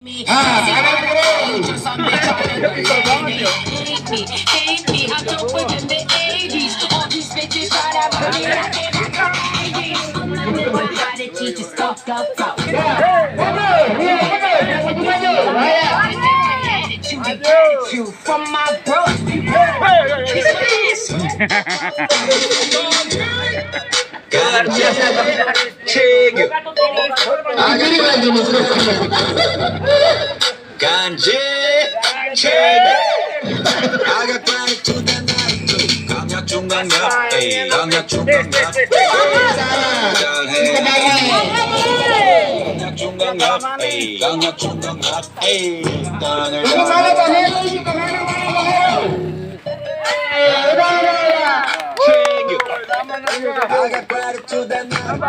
Me. Just on me trying to hate me, hate me. I don't put in the 80s. All these bitches try to put me out there. I'm not the how to teach us go. Attitude from my bro. 간지 체계 아가까지 투다나이트 강약 중강약 에이 강약 중강약 잘해 강약 중강약 에이 강약 중강약 에이 땅을 체계 아가까지 투다나이트